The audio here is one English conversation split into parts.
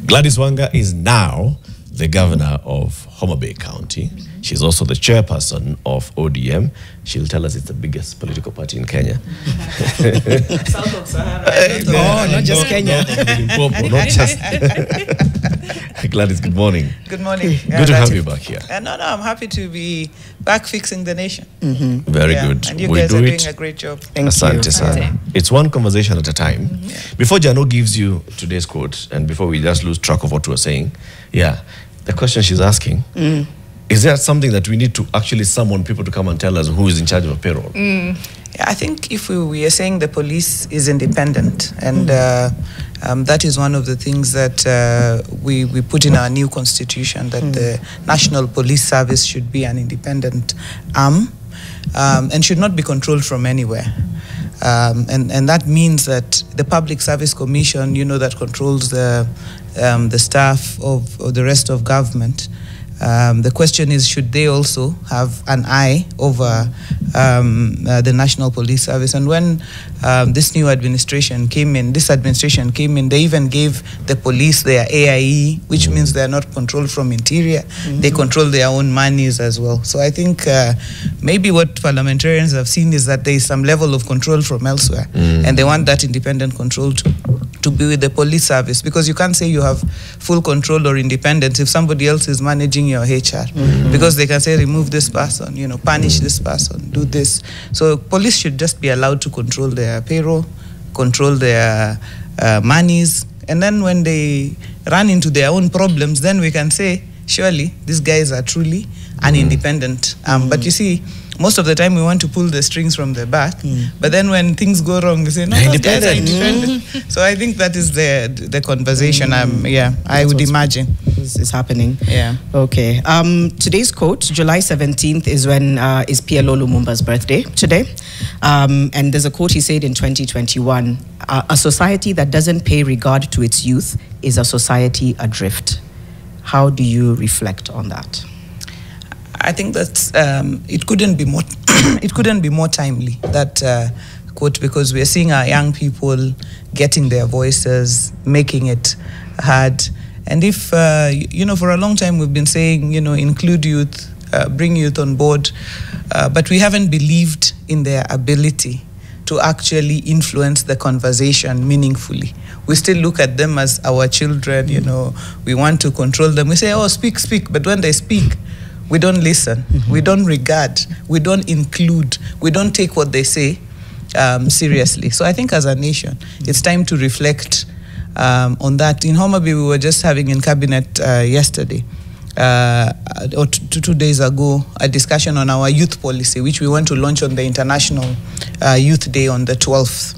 Gladys Wanga is now the governor of Homa Bay County. She's also the chairperson of ODM. She'll tell us it's the biggest political party in Kenya. South of Sahara. Not just Kenya. Not just. Gladys, good morning. Good morning. Good to have you back here. No, I'm happy to be back fixing the nation. Very good. And you guys are doing a great job. Asante sana. It's one conversation at a time. Before Jano gives you today's quote, and before we just lose track of what we were saying, the question she's asking, is there something that we need to actually summon people to come and tell us who is in charge of payroll? I think if we are saying the police is independent, and that is one of the things that we put in our new constitution, that the National Police Service should be an independent arm and should not be controlled from anywhere. And that means that the Public Service Commission, that controls the staff of the rest of government, the question is, should they also have an eye over the National Police Service? And when this administration came in, they even gave the police their AIE, which means they are not controlled from interior. They control their own monies as well. So I think maybe what parliamentarians have seen is that there is some level of control from elsewhere, and they want that independent control to be with the police service, because you can't say you have full control or independence if somebody else is managing your HR, because they can say remove this person, punish this person, do this. So police should just be allowed to control their payroll, control their monies, and then when they run into their own problems, then we can say, surely these guys are truly an independent. But you see, most of the time we want to pull the strings from the back, but then when things go wrong, we say, no, those guys are independent. So I think that is the conversation. I would imagine is happening. Yeah. Okay. Today's quote, July 17th, is when is PLO Lumumba's birthday today. And there's a quote he said in 2021, a society that doesn't pay regard to its youth is a society adrift. How do you reflect on that? I think that it couldn't be more it couldn't be more timely, that quote, because we are seeing our young people getting their voices, making it heard. And if for a long time we've been saying, include youth, bring youth on board, but we haven't believed in their ability to actually influence the conversation meaningfully. We still look at them as our children. We want to control them. We say, oh, speak, but when they speak, we don't listen, we don't regard, we don't include, we don't take what they say seriously. So I think as a nation, it's time to reflect on that. In Homa Bay, we were just having in cabinet yesterday, or 2 days ago, a discussion on our youth policy, which we want to launch on the International Youth Day on the 12th.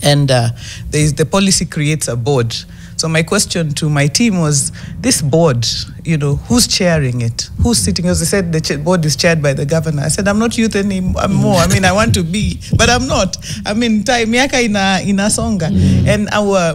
And the policy creates a board. So my question to my team was, this board, who's chairing it? Who's sitting? As I said, the board is chaired by the governor. I said, I'm not youth anymore. I want to be, but I'm not. Miaka inasonga. And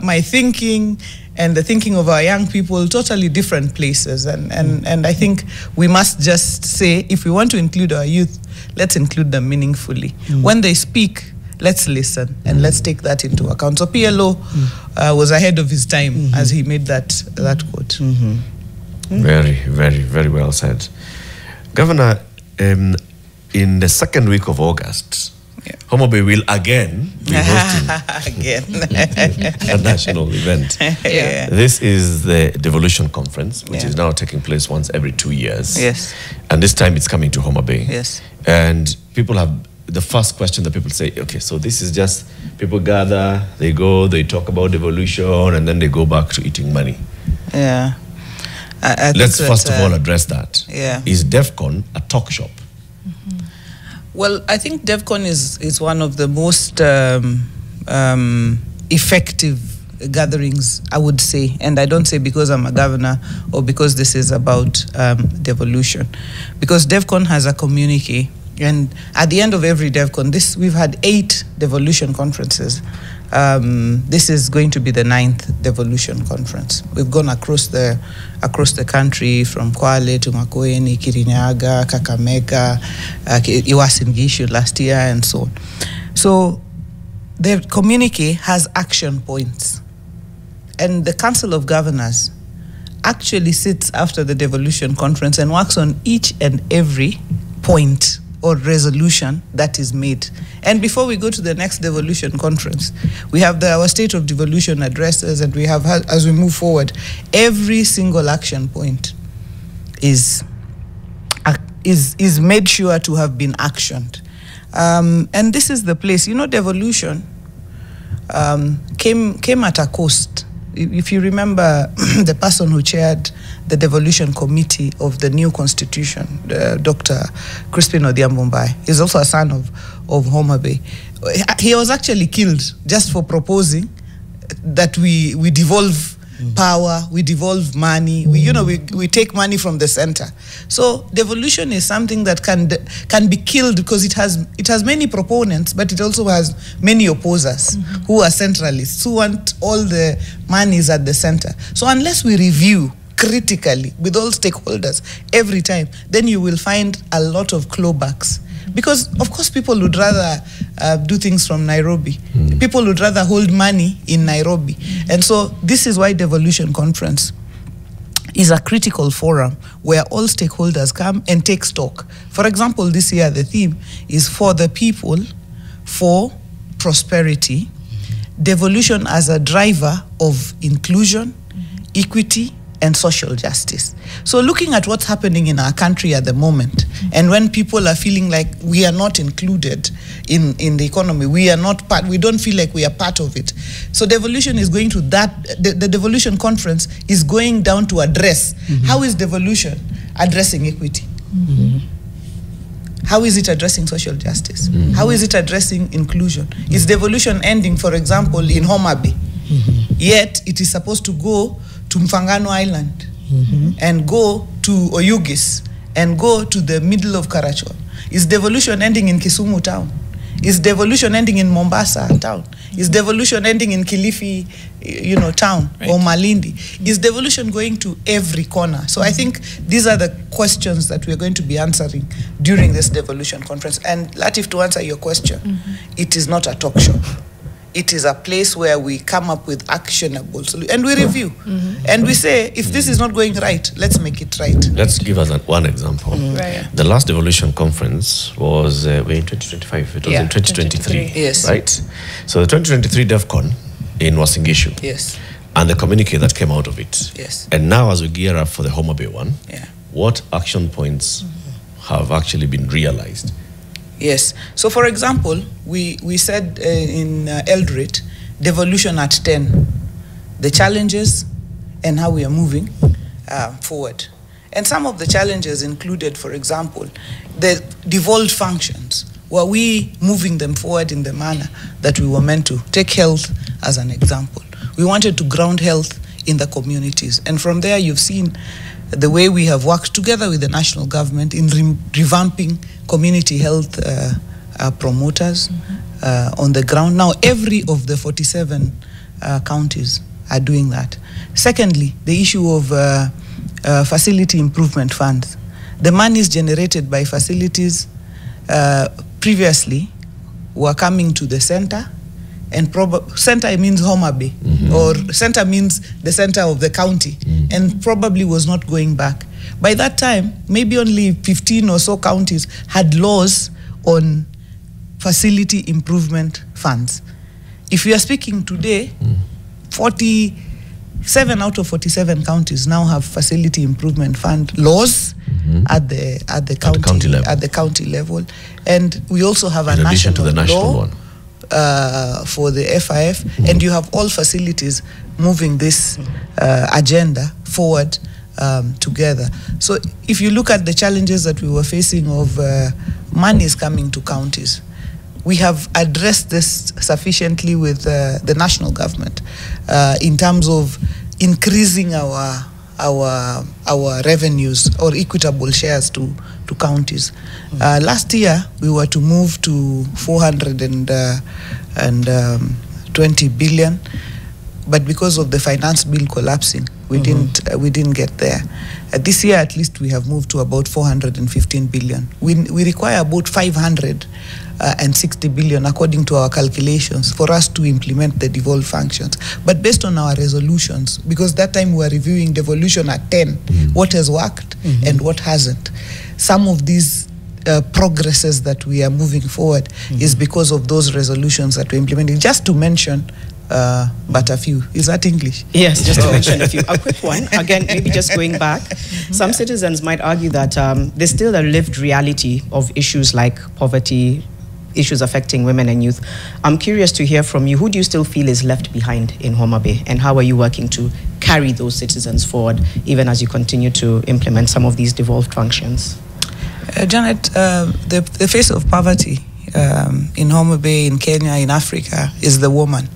my thinking and the thinking of our young people, totally different places. And I think we must just say, if we want to include our youth, let's include them meaningfully. When they speak, let's listen and let's take that into account. So PLO was ahead of his time as he made that quote. Very, very, very well said. Governor, in the second week of August, Homa Bay will again be hosting a national event. This is the Devolution Conference, which is now taking place once every 2 years. Yes. And this time it's coming to Homa Bay. Yes. And people have, the first question that people say, okay, so this is just people gather, they go, they talk about devolution, and then they go back to eating money. Yeah. Let's first of all address that. Yeah. Is DEFCON a talk shop? Well, I think DEFCON is one of the most effective gatherings, I would say. And I don't say because I'm a governor or because this is about devolution. Because DEFCON has a communique. And at the end of every DEFCON, we've had 8 devolution conferences. This is going to be the 9th devolution conference. We've gone across the country, from Kwale to Makueni, Kirinyaga, Kakamega, Uasin Gishu last year, and so on. So the communique has action points. and the Council of Governors actually sits after the devolution conference and works on each and every point or resolution that is made. And before we go to the next devolution conference, we have our state of devolution addresses, and we have, as we move forward, every single action point is made sure to have been actioned. And this is the place, you know, devolution came at a cost. If you remember, the person who chaired the devolution committee of the new constitution, Dr. Crispin Odhiambo, is also a son of Homa Bay. He was actually killed just for proposing that we devolve power, we devolve money, we take money from the center. So devolution is something that can be killed because it has many proponents, but it also has many opposers who are centralists, who want all the monies at the center. So unless we review critically with all stakeholders every time, then you will find a lot of clawbacks. Because, of course, people would rather do things from Nairobi. People would rather hold money in Nairobi. And so this is why devolution conference is a critical forum where all stakeholders come and take stock. For example, this year the theme is for the people, for prosperity, devolution as a driver of inclusion, equity, and social justice. So looking at what's happening in our country at the moment, and when people are feeling like we are not included in the economy, we don't feel like we are part of it. So devolution is going to the devolution conference is going down to address how is devolution addressing equity? How is it addressing social justice? How is it addressing inclusion? Is devolution ending, for example, in Homa Bay? Yet it is supposed to go to Mfangano Island and go to Oyugis and go to the middle of Karachuan? Is devolution ending in Kisumu town? Is devolution ending in Mombasa town? Is devolution ending in Kilifi, town, right, or Malindi? Is devolution going to every corner? So I think these are the questions that we are going to be answering during this devolution conference. And Latif, to answer your question, it is not a talk show. It is a place where we come up with actionable solutions, and we review. And we say, if this is not going right, let's make it right. Let's give us one example. Right. The last devolution conference was in 2025. It was in 2023. Yes. Right? So the 2023 DEFCON in Wasingishu. Yes. And the communique that came out of it. Yes. And now as we gear up for the Homa Bay one, yeah, what action points have actually been realized? Yes. So, for example, we said in Eldoret, devolution at 10, the challenges and how we are moving forward. And some of the challenges included, for example, the devolved functions. Were we moving them forward in the manner that we were meant to? Take health as an example. We wanted to ground health in the communities. And from there, you've seen the way we have worked together with the national government in revamping community health promoters on the ground. Now, every of the 47 counties are doing that. Secondly, the issue of facility improvement funds. The monies generated by facilities previously were coming to the center, and center means Homa Bay, or center means the center of the county, and probably was not going back. By that time, maybe only 15 or so counties had laws on facility improvement funds. If we are speaking today, 47 out of 47 counties now have facility improvement fund laws at the county level, and we also have a national law one for the FIF, and you have all facilities moving this agenda forward together. So if you look at the challenges that we were facing of monies coming to counties, we have addressed this sufficiently with the national government in terms of increasing our revenues or equitable shares to counties. Last year, we were to move to 420 billion. but because of the finance bill collapsing, we didn't get there. This year, at least, we have moved to about 415 billion. We require about 560 billion, according to our calculations, for us to implement the devolved functions. But based on our resolutions, because that time we were reviewing devolution at 10, what has worked and what hasn't. Some of these progresses that we are moving forward is because of those resolutions that we're implementing. Just to mention but a few. Is that English? Yes, just to mention a few. A quick one, again, maybe just going back. Some citizens might argue that there's still a lived reality of issues like poverty, issues affecting women and youth. I'm curious to hear from you. Who do you still feel is left behind in Homa Bay, and how are you working to carry those citizens forward, even as you continue to implement some of these devolved functions? Janet, the face of poverty in Homa Bay, in Kenya, in Africa, is the woman.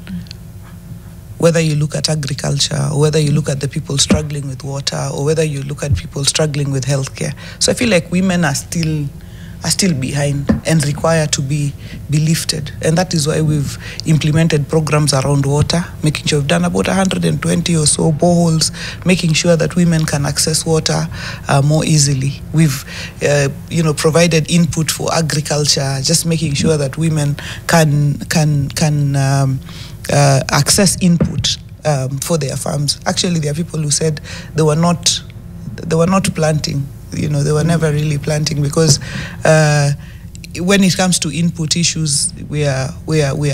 Whether you look at agriculture, or whether you look at the people struggling with water, or whether you look at people struggling with healthcare. So I feel like women are still behind and require to be lifted. And that is why we've implemented programs around water, making sure we've done about 120 or so boreholes, making sure that women can access water more easily. We've provided input for agriculture, just making sure that women can access input for their farms. Actually, there are people who said they were not planting. They were never really planting because when it comes to input issues, we are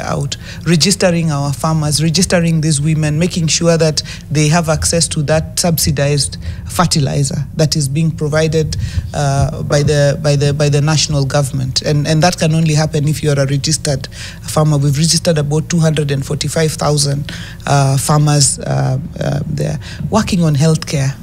out. Registering our farmers, registering these women, making sure that they have access to that subsidized fertilizer that is being provided by the national government, and that can only happen if you are a registered farmer. We've registered about 245,000 farmers there. Working on healthcare,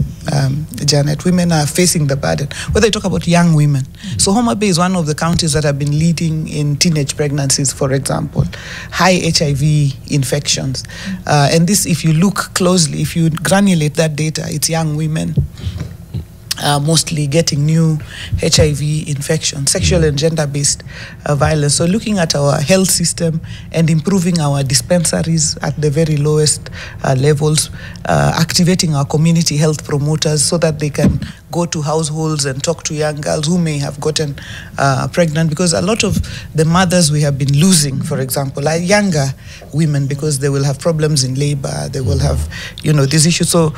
Janet, women are facing the burden. Whether you talk about young women, so Homa Bay is one of the counties that have been leading in teenage pregnancies, for example, high HIV infections, and this, if you look closely, if you granulate that data, it's young women mostly getting new HIV infections, sexual and gender-based violence. So looking at our health system and improving our dispensaries at the very lowest levels, activating our community health promoters so that they can go to households and talk to young girls who may have gotten pregnant, because a lot of the mothers we have been losing, for example, are younger women, because they will have problems in labor, they will have, these issues. So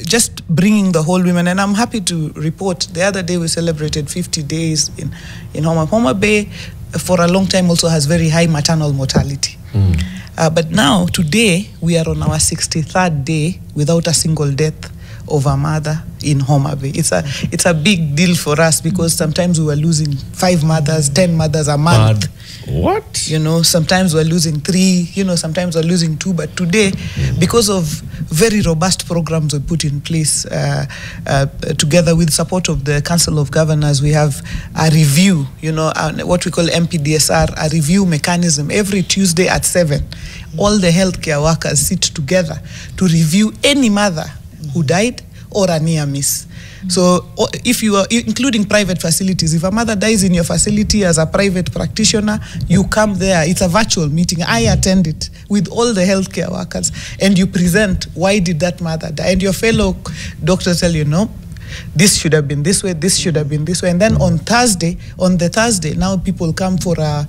just bringing the whole women, and I'm happy to report the other day we celebrated 50 days in Homa. Homa Bay for a long time also has very high maternal mortality. But now, today, we are on our 63rd day without a single death of a mother in Homa Bay. It's a big deal for us, because sometimes we were losing 5 mothers, 10 mothers a month. What? Sometimes we're losing 3, sometimes we're losing 2. But today, because of very robust programs we put in place, together with support of the Council of Governors, we have a review, what we call MPDSR, a review mechanism. Every Tuesday at 7, all the healthcare workers sit together to review any mother who died or a near miss. So if you are, including private facilities, if a mother dies in your facility as a private practitioner, you come there. It's a virtual meeting. I attend it with all the healthcare workers, and you present, why did that mother die? And your fellow doctors tell you, no, this should have been this way, this should have been this way. And then on the Thursday, now people come for a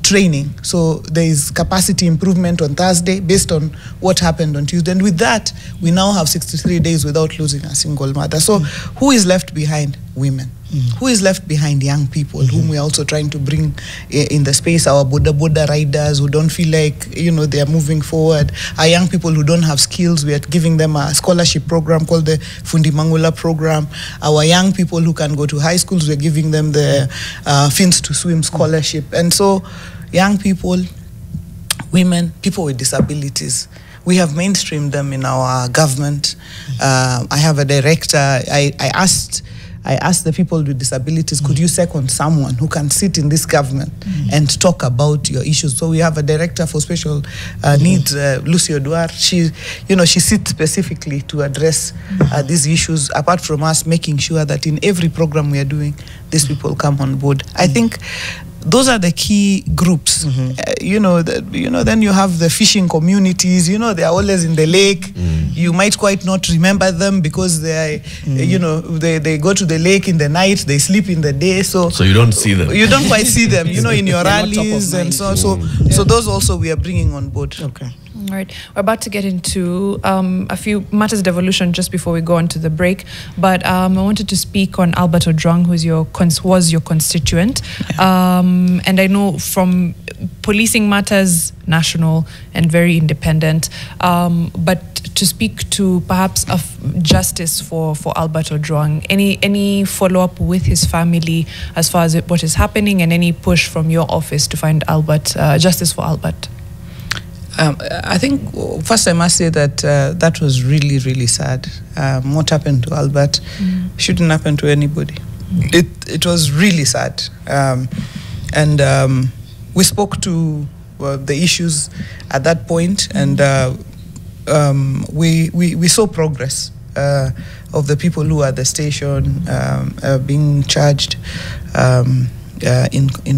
training. So there is capacity improvement on Thursday based on what happened on Tuesday. And with that, we now have 63 days without losing a single mother. So who is left behind? Women. Who is left behind? Young people, whom we are also trying to bring in the space. Our boda riders who don't feel like, they are moving forward. Our young people who don't have skills, we are giving them a scholarship program called the Fundi Mangula program. Our young people who can go to high schools, we're giving them the Fins to Swim scholarship. And so young people, women, people with disabilities, we have mainstreamed them in our government. I have a director. I asked the people with disabilities, could you second someone who can sit in this government and talk about your issues? So we have a director for special needs, Lucio Duar. She sits specifically to address these issues, apart from us making sure that in every program we are doing, these people come on board. I think those are the key groups. Then you have the fishing communities. They are always in the lake. You might quite not remember them because they go to the lake in the night, they sleep in the day. So you don't see them. You don't quite see them, in your rallies and so on. So those also we are bringing on board. Okay. All right, we're about to get into a few matters of devolution just before we go on to the break. But I wanted to speak on Albert Ojwang, who was your constituent. Yeah. And I know from policing matters, national and very independent. But to speak to perhaps of justice for Albert Ojwang, any follow-up with his family as far as what is happening, and any push from your office to find justice for Albert? I think first I must say that that was really, really sad. What happened to Albert shouldn't happen to anybody. It was really sad. And we spoke to the issues at that point, and we saw progress of the people who are at the station being charged in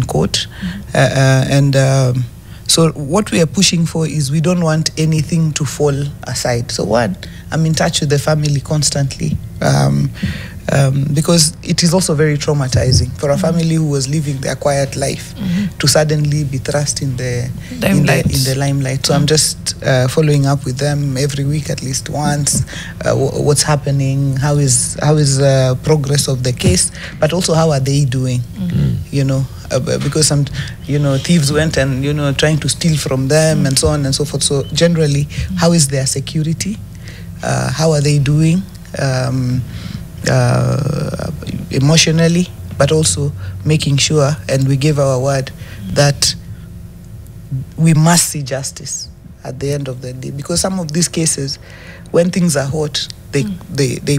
court. So what we are pushing for is we don't want anything to fall aside. So one, I'm in touch with the family constantly because it is also very traumatizing for a family who was living their quiet life to suddenly be thrust in the limelight. So I'm just following up with them every week at least once. What's happening? How is progress of the case? But also how are they doing? Because some thieves went and trying to steal from them and so on and so forth. So generally, how is their security? How are they doing emotionally, but also making sure, and we give our word that we must see justice at the end of the day, because some of these cases, when things are hot, they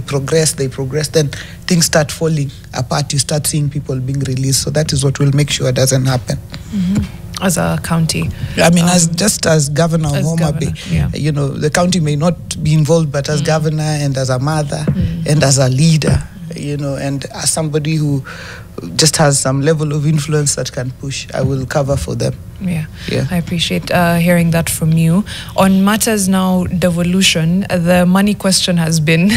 progress, then things start falling apart. You start seeing people being released. So that is what will make sure it doesn't happen. As a county, I mean, as governor of Homa Bay, the county may not be involved, but as governor and as a mother and as a leader, and as somebody who just has some level of influence that can push, I will cover for them. Yeah. I appreciate hearing that from you. On matters now, devolution, the money question has been,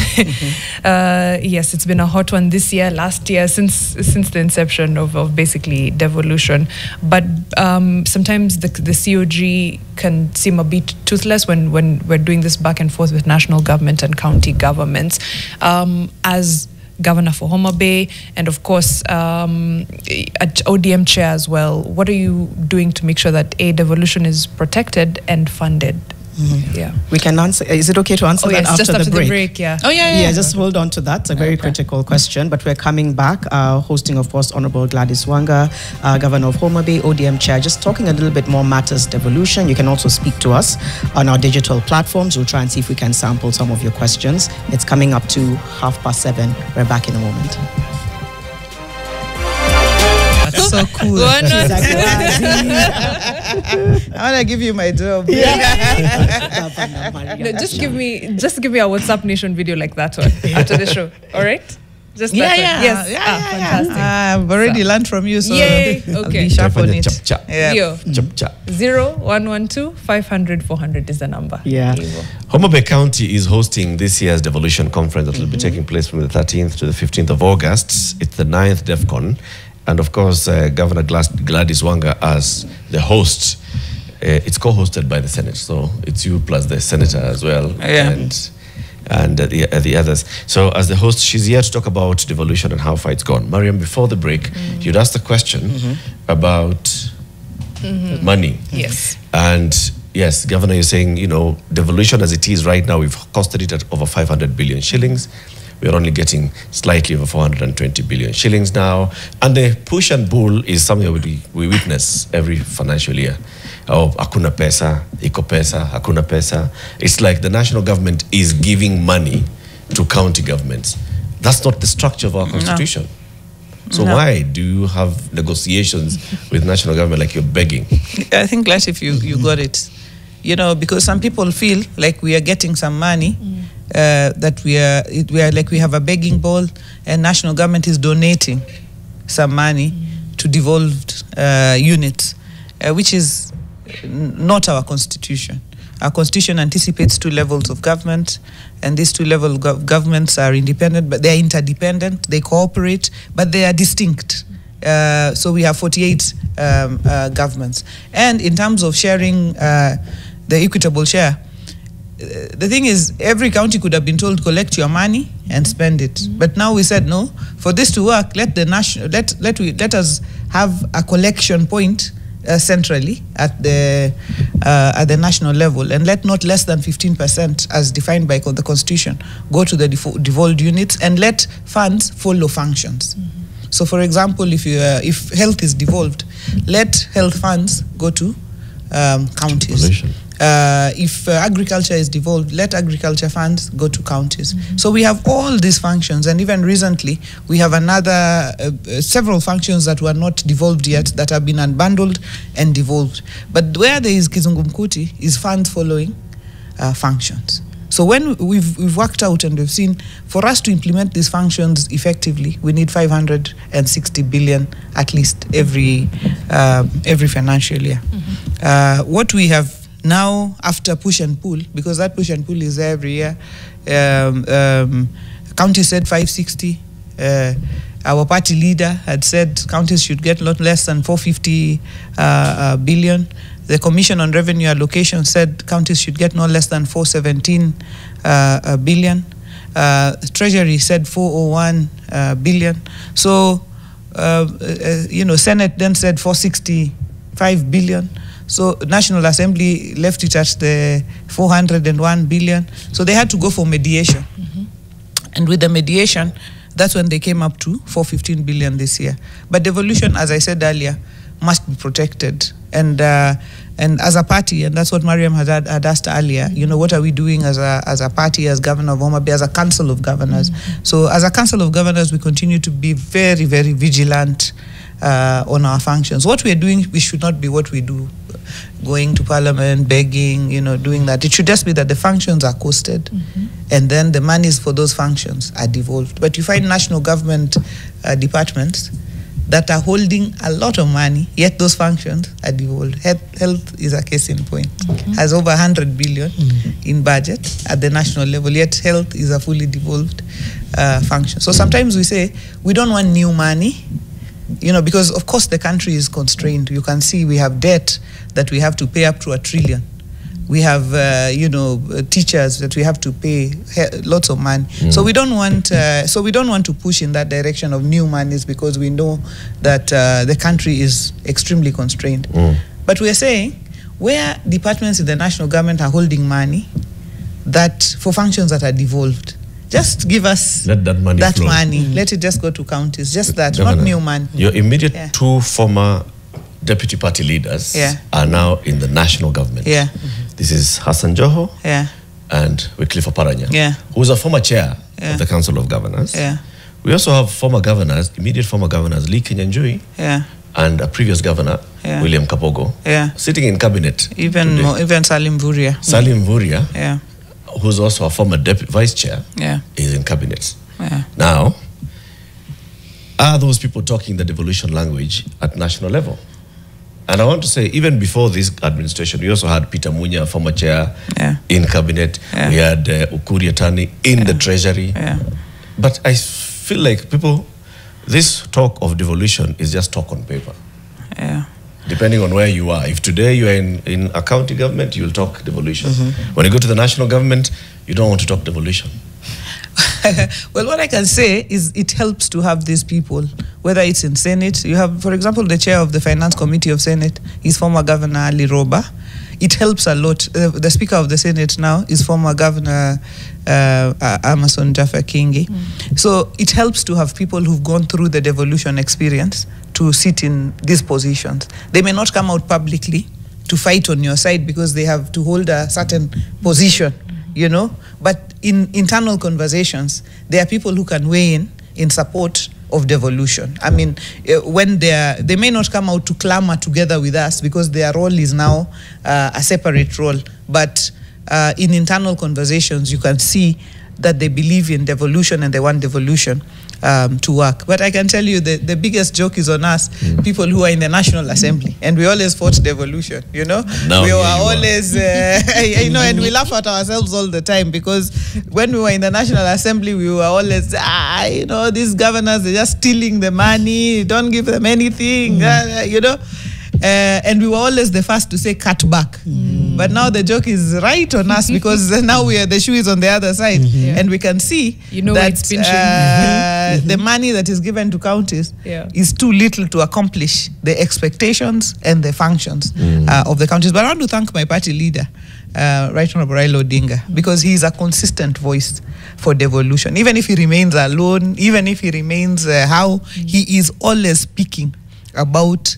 yes, it's been a hot one this year, last year, since the inception of basically devolution. But sometimes the COG can seem a bit toothless when we're doing this back and forth with national government and county governments. As governor for Homa Bay, and of course at ODM chair as well, what are you doing to make sure that devolution is protected and funded? Yeah, we can answer. Is it okay to answer that after, just after the break? The break? Yeah. Oh yeah. Just hold on to that. It's a very critical question. But we're coming back, hosting, of course, Honorable Gladys Wanga, Governor of Homa Bay, ODM Chair, just talking a little bit more matters devolution. You can also speak to us on our digital platforms. We'll try and see if we can sample some of your questions. It's coming up to 7:30. We're back in a moment. That's so cool. I want to give you my job. Just give me a WhatsApp Nation video like that one after the show. All right? Just that one. Yes. Fantastic. I've already learned from you, so yay. I'll Okay. be sharp on it. Yo. 0112-500-400 is the number. Yeah. Homa Bay County is hosting this year's devolution conference that will be taking place from the 13th to the 15th of August. It's the 9th DEFCON. And of course, Governor Gladys Wanga as the host. It's co-hosted by the Senate, so it's you plus the senator as well, and the others. So as the host, she's here to talk about devolution and how far it's gone. Mariam, before the break, you'd asked a question about money. Yes. And yes, Governor, you're saying, devolution as it is right now, we've costed it at over 500 billion shillings. We're only getting slightly over 420 billion shillings now. And the push and pull is something we witness every financial year. Oh, hakuna pesa, iko pesa, hakuna pesa. It's like the national government is giving money to county governments. That's not the structure of our constitution. So why do you have negotiations with national government like you're begging? I think, Glass, if you got it. Because some people feel like we are getting some money, that we are like we have a begging bowl, and national government is donating some money to devolved units, which is not our constitution. Our constitution anticipates 2 levels of government, and these 2 levels of governments are independent, but they are interdependent, they cooperate, but they are distinct. So we have 48 governments. And in terms of sharing the equitable share, the thing is, every county could have been told, collect your money and spend it. But now we said, no, for this to work, let us have a collection point centrally at the national level, and let not less than 15%, as defined by the Constitution, go to the devolved units, and let funds follow functions. So, for example, if health is devolved, let health funds go to counties. If agriculture is devolved, let agriculture funds go to counties. So we have all these functions, and even recently we have another several functions that were not devolved yet that have been unbundled and devolved. But where there is Kizungumkuti is funds following functions. So when we've worked out and we've seen, for us to implement these functions effectively, we need 560 billion at least every financial year. What we have now, after push and pull, because that push and pull is there every year, county said 560. Our party leader had said counties should get a lot less than 450 billion. The Commission on Revenue Allocation said counties should get no less than 417 billion. Treasury said 401 billion. So, Senate then said 465 billion. So National Assembly left it at the 401 billion. So they had to go for mediation. And with the mediation, that's when they came up to 415 billion this year. But devolution, as I said earlier, must be protected. And as a party, and that's what Mariam had asked earlier, what are we doing as a party, as governor of Homa Bay, as a council of governors? So as a council of governors, we continue to be very, very vigilant on our functions. What we are doing, we should not be what we do, going to parliament, begging, doing that. It should just be that the functions are costed, and then the monies for those functions are devolved. But you find national government departments that are holding a lot of money, yet those functions are devolved. Health is a case in point. Has over 100 billion in budget at the national level, yet health is a fully devolved function. So sometimes we say, we don't want new money, because of course the country is constrained. You can see we have debt that we have to pay up to $1 trillion. We have, teachers that we have to pay lots of money. So we don't want, to push in that direction of new monies, because we know that the country is extremely constrained. But we are saying, where departments in the national government are holding money that for functions that are devolved, just give us let that money flow. Let it just go to counties. Just that, Governor, not new money. Your immediate 2 former deputy party leaders are now in the national government. This is Hassan Joho and Wycliffe Oparanya, who's a former chair of the Council of Governors. We also have former governors, immediate former governors, Lee Kinyanjui and a previous governor, William Kapogo, sitting in cabinet. Even Salim Vuria. Salim Vuria, who's also a former vice chair, is in cabinet. Now, are those people talking the devolution language at national level? And I want to say, even before this administration, we also had Peter Munya, former chair, in cabinet. We had Ukuri Atani in the treasury. But I feel like this talk of devolution is just talk on paper. Depending on where you are. If today you are in a county government, you'll talk devolution. When you go to the national government, you don't want to talk devolution. Well, what I can say is it helps to have these people, whether it's in Senate. You have, for example, the chair of the Finance Committee of Senate is former Governor Ali Roba. It helps a lot. The Speaker of the Senate now is former Governor Amason Jaffa Kingi. So it helps to have people who've gone through the devolution experience to sit in these positions. They may not come out publicly to fight on your side because they have to hold a certain position, but in internal conversations, there are people who can weigh in support of devolution. I mean, when they may not come out to clamor together with us because their role is now a separate role, but in internal conversations, you can see that they believe in devolution and they want devolution to work. But I can tell you the biggest joke is on us, people who are in the National Assembly, and we always fought devolution, you know. Now we were always, you know, and we laugh at ourselves all the time, because when we were in the National Assembly, we were always, you know, these governors, they're just stealing the money, don't give them anything, you know. And we were always the first to say cut back. But now the joke is right on us, because now the shoe is on the other side, and we can see that the money that is given to counties is too little to accomplish the expectations and the functions of the counties. But I want to thank my party leader, Right Honorable Raila Odinga, because he is a consistent voice for devolution. Even if he remains alone, even if he remains he is always speaking about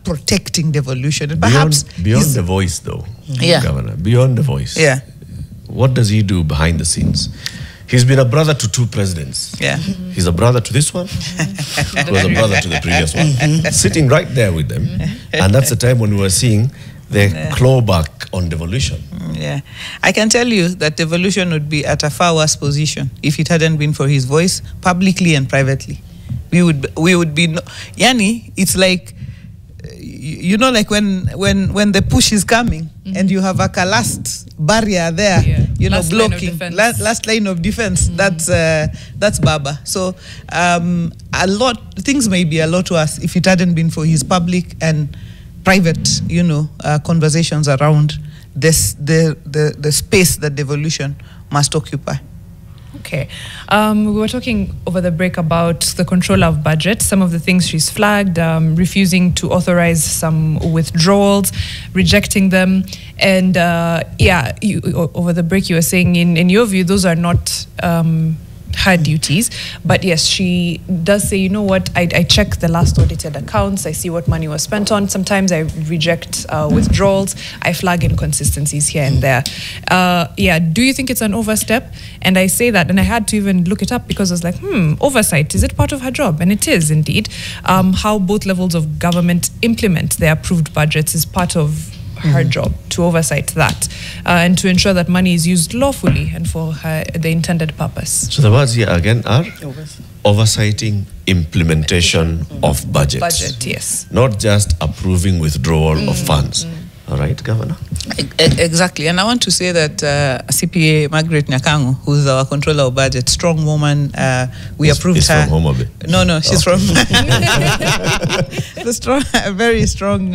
protecting devolution. And perhaps beyond the voice, though, Governor, beyond the voice, what does he do behind the scenes? He's been a brother to 2 presidents. He's a brother to this one, he was a brother to the previous one, sitting right there with them. And that's the time when we were seeing the clawback on devolution. I can tell you that devolution would be at a far worse position if it hadn't been for his voice, publicly and privately. We would be, Yani, it's like, you know, like when the push is coming and you have a last barrier there, you know, blocking, last line of defense, that's Baba. So things may be a lot worse if it hadn't been for his public and private, you know, conversations around this, the space that devolution must occupy. Okay. We were talking over the break about the controller of budget, some of the things she's flagged, refusing to authorize some withdrawals, rejecting them. And over the break you were saying, in your view, those are not her duties. But yes, she does say, you know what, I check the last audited accounts, I see what money was spent on. Sometimes I reject withdrawals, I flag inconsistencies here and there. Do you think it's an overstep? And I say that, and I had to even look it up, because I was like, oversight, is it part of her job? And it is indeed. How both levels of government implement their approved budgets is part of her job, to oversight that and to ensure that money is used lawfully and for the intended purpose. So the words here again are oversighting implementation of budget. Budget, yes. Not just approving withdrawal of funds. All right, Governor? Exactly. And I want to say that CPA Margaret Nyakango, who's our controller of budget, strong woman, we approved her. From Homa Bay. No, she's from a very strong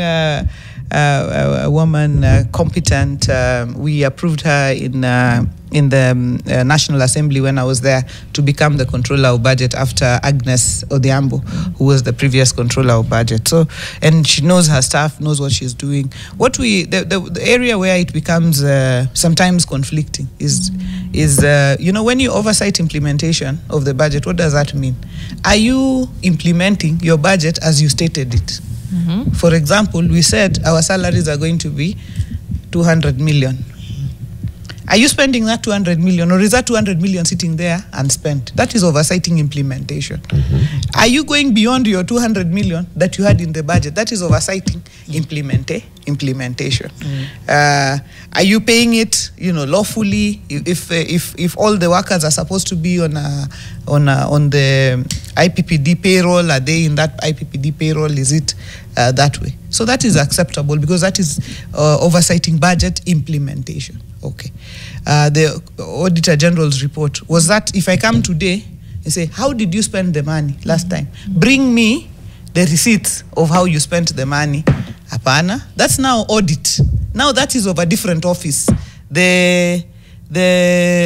woman, competent. We approved her in the National Assembly when I was there to become the controller of budget after Agnes Odhiambo, who was the previous controller of budget. So, and she knows her staff, knows what she's doing. The area where it becomes sometimes conflicting is you know, when you oversight implementation of the budget, what does that mean? Are you implementing your budget as you stated it? For example, we said our salaries are going to be 200 million. Are you spending that 200 million, or is that 200 million sitting there unspent? That is oversighting implementation. Are you going beyond your 200 million that you had in the budget? That is oversighting implementation. Are you paying it, you know, lawfully? If all the workers are supposed to be on the IPPD payroll, are they in that IPPD payroll? Is it that way? So that is acceptable, because that is oversighting budget implementation. Okay. The Auditor General's report was that if I come today and say, how did you spend the money last time? Bring me the receipts of how you spent the money. Apana. That's now audit. Now that is of a different office. The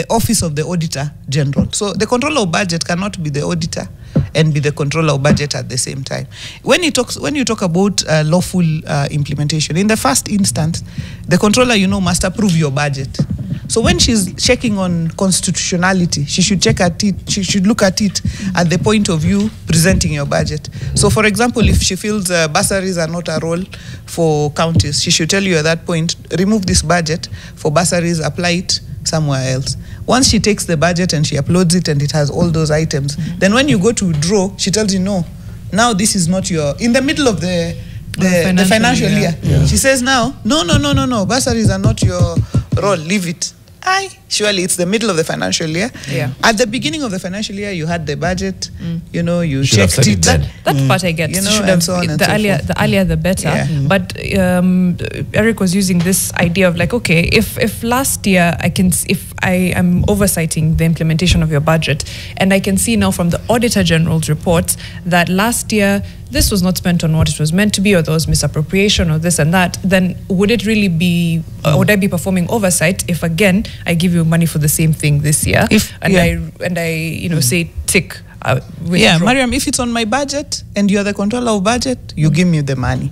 office of the Auditor General. So the controller of budget cannot be the auditor and be the controller of budget at the same time. When you talk about lawful implementation, in the first instance, the controller, you know, must approve your budget. So when she's checking on constitutionality, she should check at it. She should look at it at the point of view presenting your budget. So, for example, if she feels bursaries are not a role for counties, she should tell you at that point, remove this budget for bursaries, apply it somewhere else. Once she takes the budget and she uploads it and it has all those items, then when you go to withdraw, she tells you, no, now this is not your, in the middle of the financial year. Yeah. She says now, no, bursaries are not your roll, leave it. Surely it's the middle of the financial year. Yeah. At the beginning of the financial year, you had the budget. You should have checked said it then. That part I get. and so on and the so earlier, forth. the earlier, the better. Yeah. But Eric was using this idea of like, okay, if last year if I am oversighting the implementation of your budget, and I can see now from the Auditor General's reports that last year this was not spent on what it was meant to be, or there was misappropriation, or this and that, then would it really be? Would I be performing oversight if again I give you money for the same thing this year, I say tick? Mariam, if it's on my budget and you're the controller of budget, you give me the money.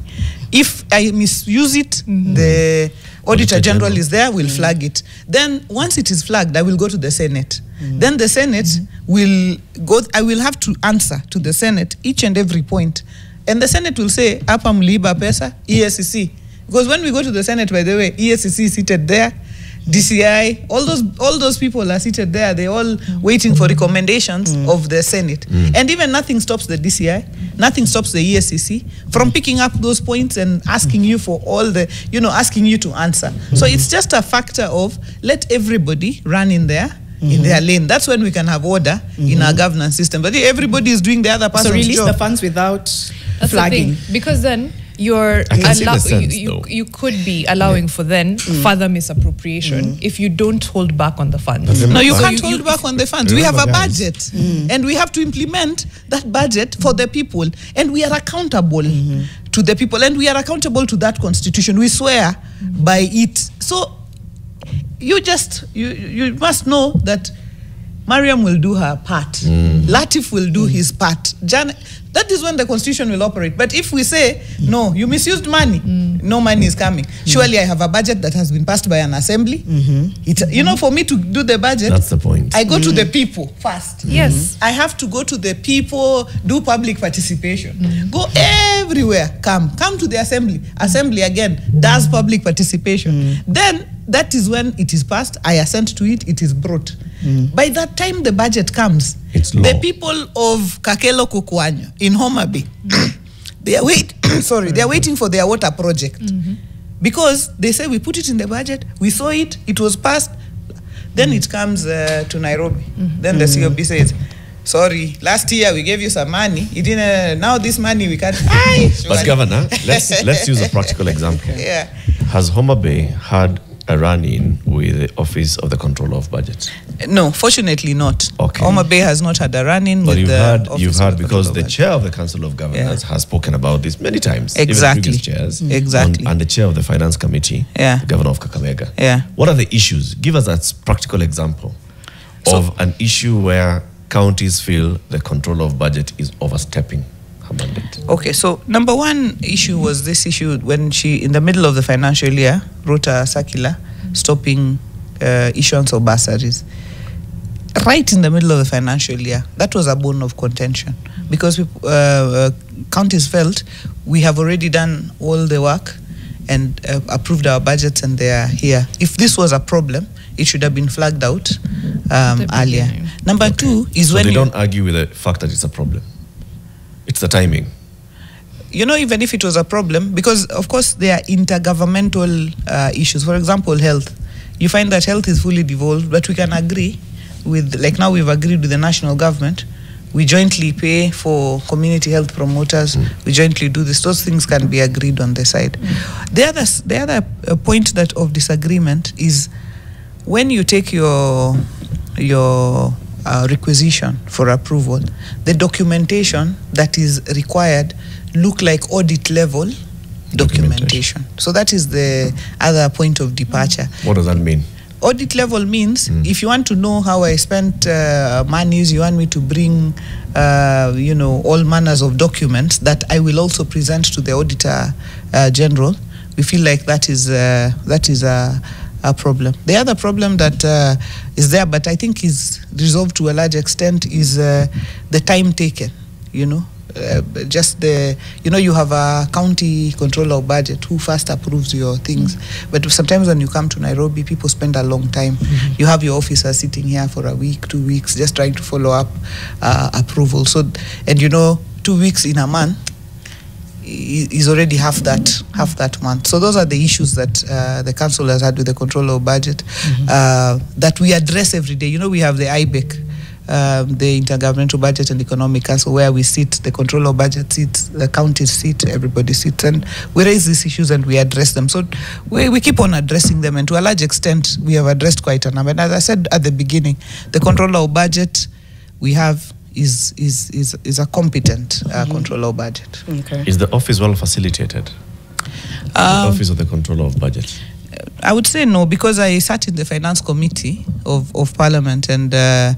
If I misuse it, the Auditor General is there, will flag it. Then once it is flagged, I will go to the Senate. Then the Senate will go, I will have to answer to the Senate each and every point. And the Senate will say, Apa mliba pesa, ESCC. Because when we go to the Senate, by the way, ESCC is seated there, DCI, all those people are seated there. They're all waiting for recommendations of the Senate. And even nothing stops the DCI, nothing stops the ESCC from picking up those points and asking you for all the, asking you to answer. So it's just a factor of let everybody run in there. In their lane. That's when we can have order in our governance system. But if everybody is doing the other person's job. So release the funds without flagging. Because then you could be allowing for then further misappropriation if you don't hold back on the funds. No, you can't hold back on the funds. We have a budget and we have to implement that budget for the people, and we are accountable to the people, and we are accountable to that constitution. We swear by it. So you must know that Mariam will do her part. Latif will do his part. That is when the constitution will operate. But if we say, no, you misused money, no money is coming. Surely I have a budget that has been passed by an assembly. For me to do the budget, that's the point. I go to the people first. Yes. I have to go to the people, do public participation. Go everywhere. Come to the assembly. Assembly again does public participation. Then that is when it is passed. I assent to it. It is brought. By that time the budget comes, the people of Kakelo Kukwanyo in Homa Bay, they are waiting for their water project. Because they say we put it in the budget, we saw it, it was passed. Then it comes to Nairobi. Then the COB says, sorry, last year we gave you some money. You didn't. Now this money we can't. But Governor, let's use a practical example. Yeah. Has Homa Bay had a run-in with the Office of the Controller of Budget? No, fortunately not. Okay. Homa Bay has not had a run-in with the Office you've of heard the because Controller the of chair of the Council of Governors has spoken about this many times. Exactly. Even previous chairs. Exactly. And the chair of the Finance Committee, the Governor of Kakamega. Yeah. What are the issues? Give us that practical example of an issue where counties feel the Controller of Budget is overstepping her mandate. Okay, so number one issue was this issue when she, in the middle of the financial year, wrote a circular stopping issuance of bursaries. Right in the middle of the financial year, that was a bone of contention because counties felt we have already done all the work and approved our budgets and they are here. If this was a problem, it should have been flagged out earlier. Number two is so when they don't argue with the fact that it's a problem. It's the timing. Even if it was a problem, because of course there are intergovernmental issues. For example, health. You find that health is fully devolved, but we can agree with, like now we've agreed with the national government, we jointly pay for community health promoters, we jointly do this. Those things can be agreed on the side. The other point that of disagreement is when you take your requisition for approval, the documentation that is required look like audit level documentation. So that is the other point of departure. What does that mean? Audit level means if you want to know how I spent monies, you want me to bring all manners of documents that I will also present to the Auditor General. We feel like that is a problem. The other problem that is there, but I think is resolved to a large extent, is the time taken. Just you have a county controller of budget who first approves your things, but sometimes when you come to Nairobi, people spend a long time. You have your officer sitting here for a week, 2 weeks, just trying to follow up approval. So, and 2 weeks in a month, is already half that month. So those are the issues that the council has had with the controller of budget that we address every day. You know, we have the IBEC, the Intergovernmental Budget and Economic Council, where we sit, the controller of budget sits, the counties sit, everybody sits, and we raise these issues and we address them. So we keep on addressing them, and to a large extent, we have addressed quite a number. And as I said at the beginning, the controller of budget we have is a competent controller of budget. Okay. Is the office well facilitated? The office of the controller of budget? I would say no, because I sat in the finance committee of Parliament, and I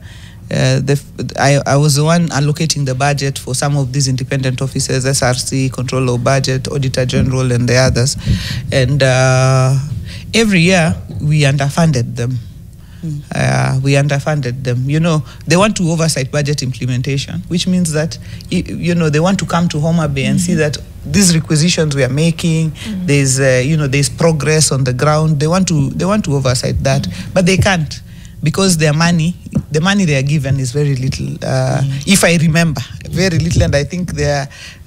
was the one allocating the budget for some of these independent offices, SRC, controller of budget, auditor general, and the others. And every year we underfunded them. We underfunded them. You know, they want to oversight budget implementation, which means that, you know, they want to come to Homa Bay and see that these requisitions we are making, there's, you know, there's progress on the ground. They want to oversight that, but they can't, because their money, the money they are given is very little. If I remember, very little, and I think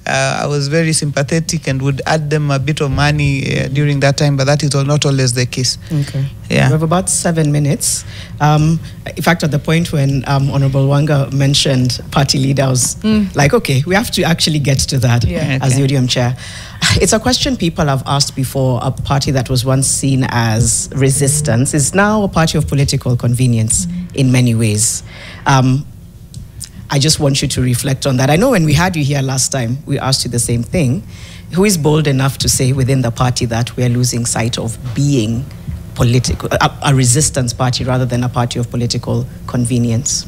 I was very sympathetic and would add them a bit of money during that time, but that is not always the case. Okay. Yeah. We have about 7 minutes. In fact, at the point when Honorable Wanga mentioned party leader, I was like, okay, we have to actually get to that as the ODM chair. It's a question people have asked before. A party that was once seen as resistance is now a party of political convenience in many ways. I just want you to reflect on that. I know when we had you here last time, we asked you the same thing. Who is bold enough to say within the party that we are losing sight of being political, a resistance party rather than a party of political convenience?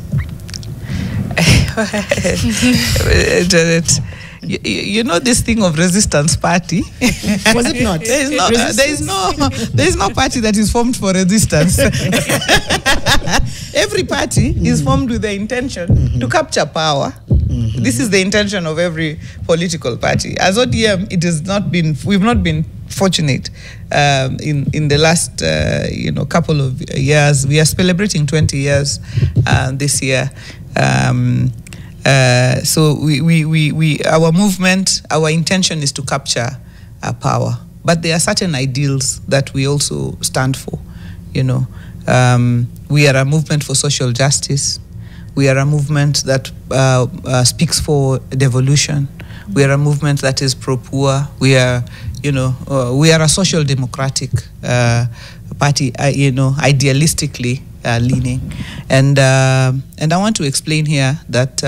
You know this thing of resistance party? Was it not? There is no party that is formed for resistance. Every party is formed with the intention to capture power. This is the intention of every political party. As ODM, we've not been fortunate in the last couple of years. We are celebrating 20 years this year. So our movement, our intention is to capture power, but there are certain ideals that we also stand for. You know, we are a movement for social justice. We are a movement that speaks for devolution. We are a movement that is pro-poor. We are, we are a social democratic party. Idealistically leaning, and I want to explain here that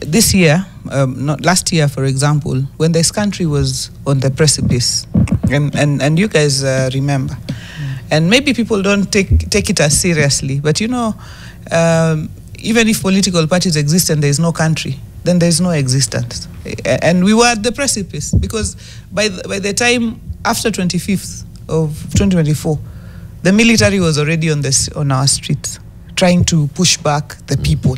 this year, not last year, for example, when this country was on the precipice, and you guys remember, and maybe people don't take it as seriously, but even if political parties exist and there is no country, then there is no existence. And we were at the precipice, because by the time after 25th of 2024, the military was already on our streets, trying to push back the people.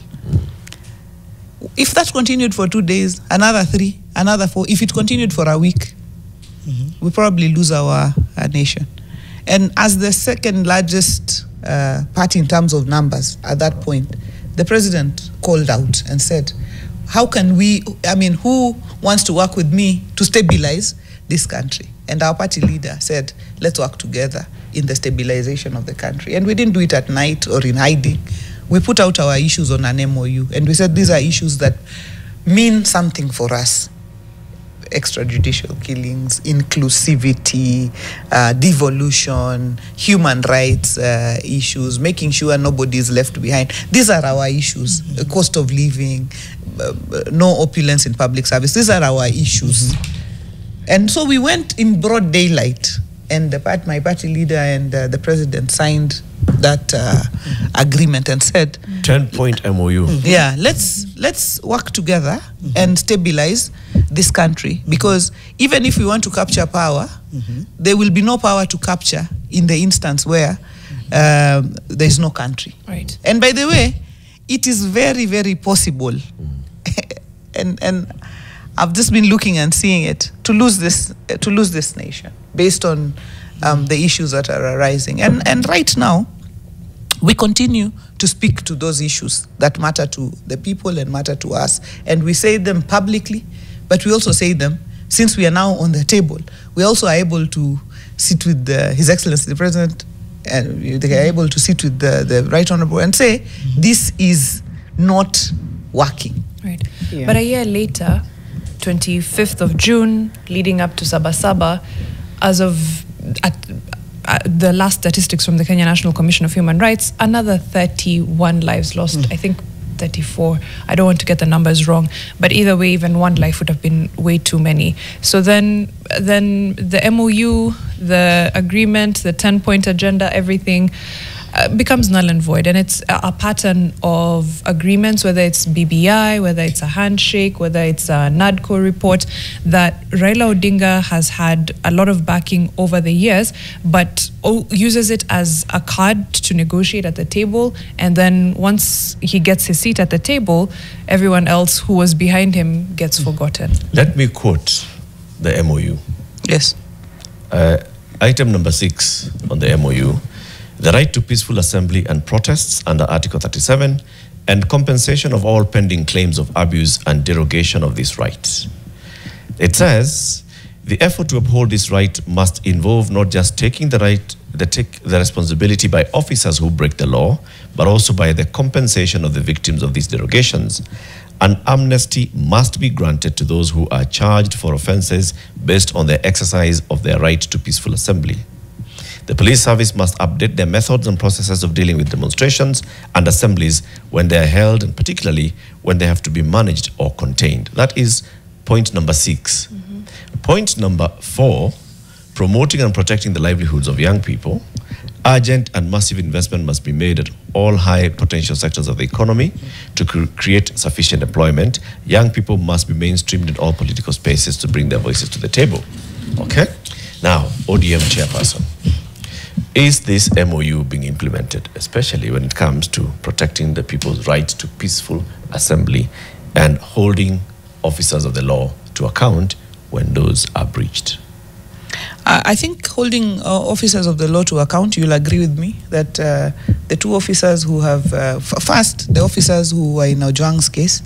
If that continued for 2 days, another 3, another 4, if it continued for a week, we probably lose our nation. And as the second largest party in terms of numbers at that point, the president called out and said, how can who wants to work with me to stabilize this country? And our party leader said, let's work together in the stabilization of the country. And we didn't do it at night or in hiding. We put out our issues on an MOU, and we said these are issues that mean something for us. Extrajudicial killings, inclusivity, devolution, human rights issues, making sure nobody is left behind. These are our issues. The cost of living, no opulence in public service. These are our issues. And so we went in broad daylight, and my party leader and the president signed that agreement and said, 10-point MOU. Yeah, let's work together and stabilize this country, because even if we want to capture power, there will be no power to capture in the instance where there is no country. Right. And by the way, it is very, very possible, and I've just been looking and seeing it, to lose this nation based on the issues that are arising. And right now, we continue to speak to those issues that matter to the people and matter to us. And we say them publicly, but we also say them, since we are now on the table, we also are able to sit with His Excellency the President, and they are able to sit with the Right Honorable and say, this is not working. Right. Yeah. But a year later, 25th of June, leading up to Sabasaba, as of the last statistics from the Kenya National Commission of Human Rights, another 31 lives lost. I think 34. I don't want to get the numbers wrong, but either way, even one life would have been way too many. So then the MOU, the agreement, the 10-point agenda, everything becomes null and void. And it's a pattern of agreements, whether it's BBI, whether it's a handshake, whether it's a NADCO report, that Raila Odinga has had a lot of backing over the years, but uses it as a card to negotiate at the table. And then once he gets his seat at the table, everyone else who was behind him gets forgotten. Let me quote the MOU. Yes. Item number 6 on the MOU. The right to peaceful assembly and protests under Article 37, and compensation of all pending claims of abuse and derogation of this right. It says, the effort to uphold this right must involve not just taking the responsibility by officers who break the law, but also by the compensation of the victims of these derogations. An amnesty must be granted to those who are charged for offenses based on the exercise of their right to peaceful assembly. The police service must update their methods and processes of dealing with demonstrations and assemblies when they are held, and particularly when they have to be managed or contained. That is point number 6. Point number 4, promoting and protecting the livelihoods of young people. Urgent and massive investment must be made at all high potential sectors of the economy to create sufficient employment. Young people must be mainstreamed in all political spaces to bring their voices to the table. Okay? Now, ODM chairperson. Is this MOU being implemented, especially when it comes to protecting the people's right to peaceful assembly and holding officers of the law to account when those are breached? I think holding officers of the law to account, you'll agree with me that the two officers who have, first, the officers who were in Ojwang's case,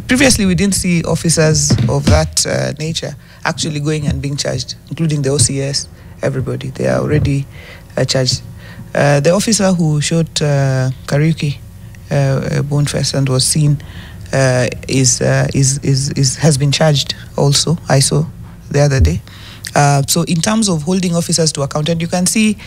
previously we didn't see officers of that nature actually going and being charged, including the OCS. Everybody, they are already charged. The officer who shot Kariuki Bonefest and was seen has been charged also. I saw the other day. So in terms of holding officers to account, and you can see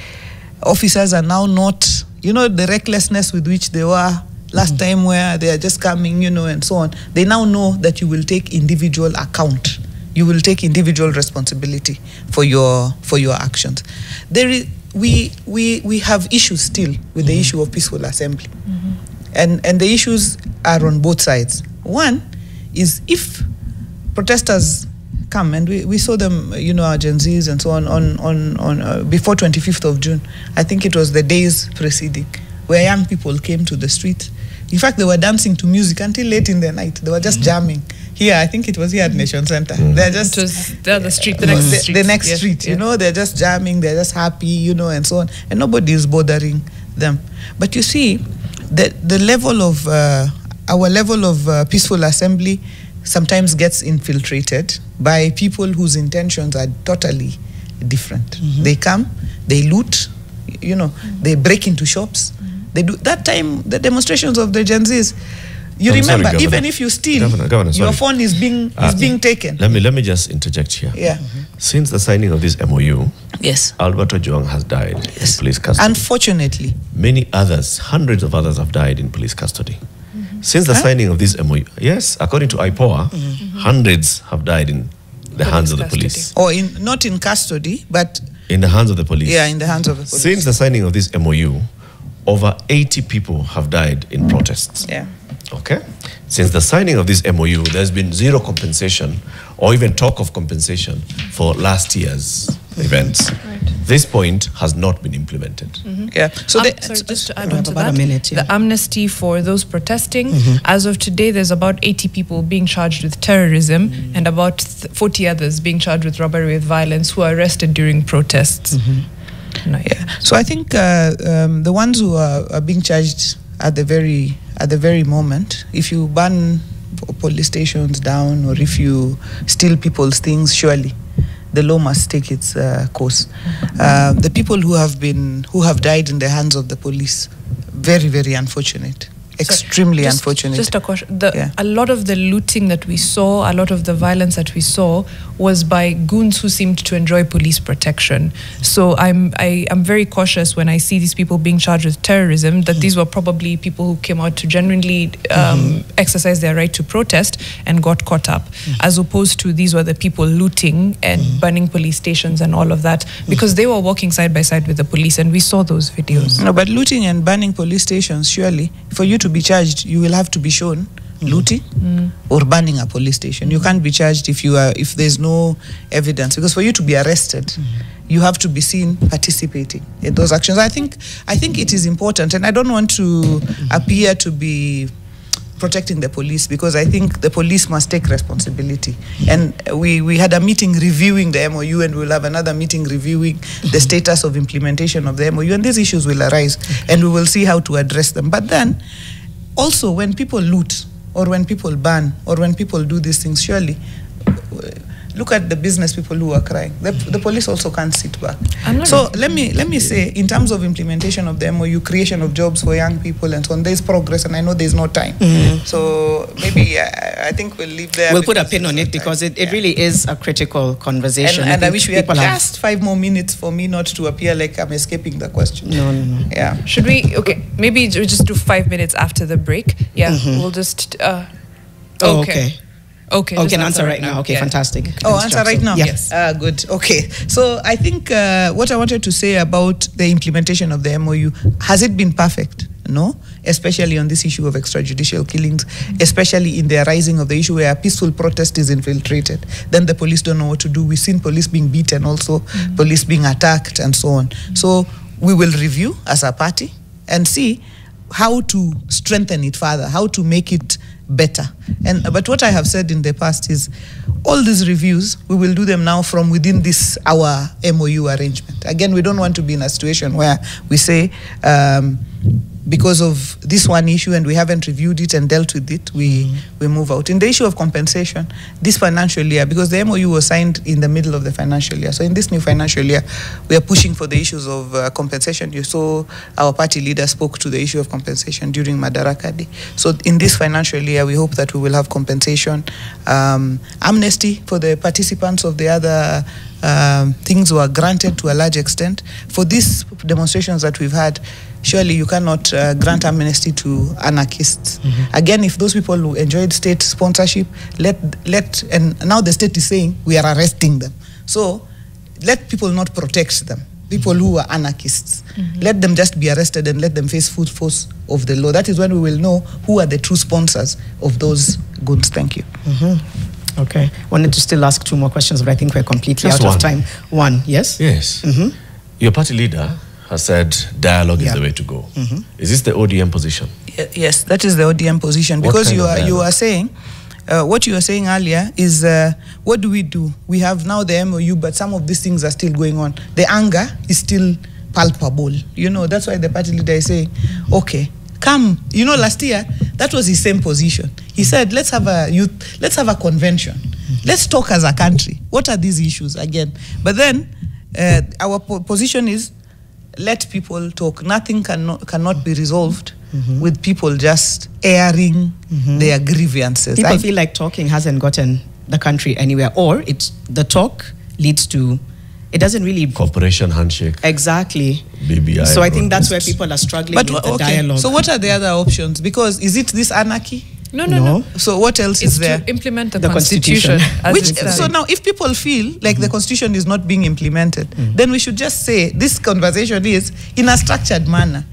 officers are now not, the recklessness with which they were last time, where they are just coming, and so on. They now know that you will take individual account. You will take individual responsibility for your actions. We have issues still with the issue of peaceful assembly, and the issues are on both sides. One is if protesters come, and we saw them, our Gen Zs and so on before 25th of June. I think it was the days preceding, where young people came to the street. In fact, they were dancing to music until late in the night. They were just jamming. Here, I think it was here at Nation Center. They're just the next street. They're just jamming. They're just happy, and so on, and nobody is bothering them. But you see, the level of our level of peaceful assembly sometimes gets infiltrated by people whose intentions are totally different. They come, they loot, they break into shops. They do that time. The demonstrations of the Gen Zs. You remember, sorry, even if you steal, Governor, your phone is being taken. Let me just interject here. Yeah. Since the signing of this MOU, yes, Albert Ojwang has died in police custody. Unfortunately, many others, hundreds of others, have died in police custody. Since the signing of this MOU, yes, according to IPOA, hundreds have died in the hands of the police. Or not in custody, but in the hands of the police. Yeah, in the hands of the police. Since the signing of this MOU, over 80 people have died in protests. Yeah. Okay. Since the signing of this MOU, there's been zero compensation or even talk of compensation for last year's events. Right. This point has not been implemented. Yeah. So just to add on to that, the amnesty for those protesting, as of today, there's about 80 people being charged with terrorism and about 40 others being charged with robbery with violence who are arrested during protests. Yeah. So I think the ones who are being charged at the very moment, if you ban police stations down, or if you steal people's things, surely the law must take its course. The people who have died in the hands of the police, very, very unfortunate. Extremely unfortunate. Just a question. A lot of the looting that we saw, a lot of the violence that we saw was by goons who seemed to enjoy police protection. So I'm very cautious when I see these people being charged with terrorism, that these were probably people who came out to genuinely exercise their right to protest and got caught up, as opposed to these were the people looting and burning police stations and all of that, because they were walking side by side with the police, and we saw those videos. No, but looting and burning police stations, surely, for you to be charged, you will have to be shown looting or burning a police station. You can't be charged if there's no evidence, because for you to be arrested, you have to be seen participating in those actions. I think it is important, and I don't want to appear to be protecting the police, because I think the police must take responsibility. And we had a meeting reviewing the MOU, and we'll have another meeting reviewing the status of implementation of the MOU, and these issues will arise, and we will see how to address them. But then, also, when people loot, or when people ban, or when people do these things, surely, look at the business people who are crying. The police also can't sit back. So let me say, in terms of implementation of the MOU, creation of jobs for young people and so on, there's progress, and I know there's no time. So maybe I think we'll leave there. We'll put a pin on it, because it really is a critical conversation. And I wish we had just 5 more minutes for me not to appear like I'm escaping the question. No. Yeah. Should we? Okay, maybe we just do 5 minutes after the break. Yeah, we'll just. Okay. Okay, can answer right now. Okay, fantastic. Answer right now? Yes. Good. Okay. So I think what I wanted to say about the implementation of the MOU, has it been perfect? No, especially on this issue of extrajudicial killings, especially in the arising of the issue where a peaceful protest is infiltrated. Then the police don't know what to do. We've seen police being beaten also, police being attacked and so on. So we will review as a party and see how to strengthen it further, how to make it better. But what I have said in the past is all these reviews, we will do them now from within our MOU arrangement. Again, we don't want to be in a situation where we say, because of this one issue and we haven't reviewed it and dealt with it, we move out. In the issue of compensation, this financial year, because the MOU was signed in the middle of the financial year, so in this new financial year, we are pushing for the issues of compensation. You saw our party leader spoke to the issue of compensation during Madaraka Day. So in this financial year, we hope that we will have compensation, amnesty for the participants of the other things were granted to a large extent. For these demonstrations that we've had, surely you cannot grant amnesty to anarchists. Again, if those people who enjoyed state sponsorship, and now the state is saying we are arresting them. So let people not protect them. People who are anarchists, let them just be arrested and let them face full force of the law. That is when we will know who are the true sponsors of those goons. Thank you. Okay. Wanted to still ask 2 more questions, but I think we're completely out of time. One, yes? Yes. Your party leader has said dialogue is the way to go. Is this the ODM position? Yes, that is the ODM position. Because you are saying, what you were saying earlier is, what do? We have now the MOU, but some of these things are still going on. The anger is still palpable. You know, that's why the party leader is saying, okay, come. You know, last year, that was his same position. He said, let's have a convention. Let's talk as a country. What are these issues again? But then, our position is, let people talk. Nothing cannot be resolved with people just airing their grievances. People feel like talking hasn't gotten the country anywhere, or the talk leads to, it doesn't really... Cooperation, handshake. Exactly. BBI. So I think that's where people are struggling with the dialogue. So what are the other options? Because is it this anarchy? No. So what else is there? To implement the constitution. So now if people feel like the constitution is not being implemented, then we should just say this conversation is in a structured manner.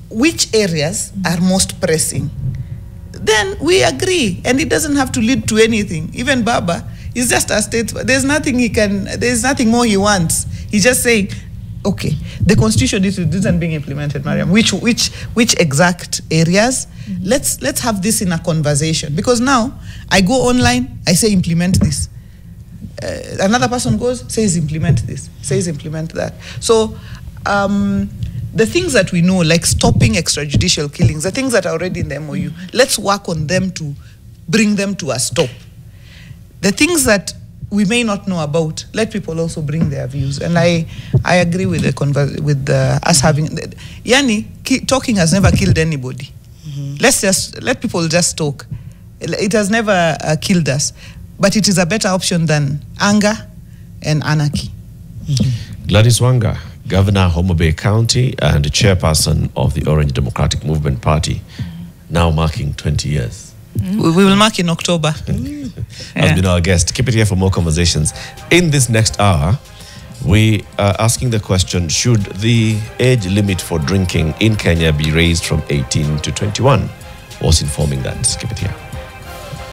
Which areas are most pressing? Then we agree, and it doesn't have to lead to anything. Even Baba is just a statesman. There's nothing more he wants. He's just saying, okay, the constitution isn't being implemented, Mariam. Which exact areas? Let's have this in a conversation. Because now I go online, I say implement this. Another person goes, says implement this, says implement that. So the things that we know, like stopping extrajudicial killings, the things that are already in the MOU, let's work on them to bring them to a stop. The things that we may not know about, let people also bring their views. And I agree with us having, talking has never killed anybody. Let people just talk. It has never killed us, but it is a better option than anger and anarchy. Gladys Wanga, Governor, Homa Bay County, and chairperson of the Orange Democratic Movement Party, now marking 20 years. We will mark in October. Has been our guest. Keep it here for more conversations. In this next hour, we are asking the question, should the age limit for drinking in Kenya be raised from 18 to 21? Was informing that. Keep it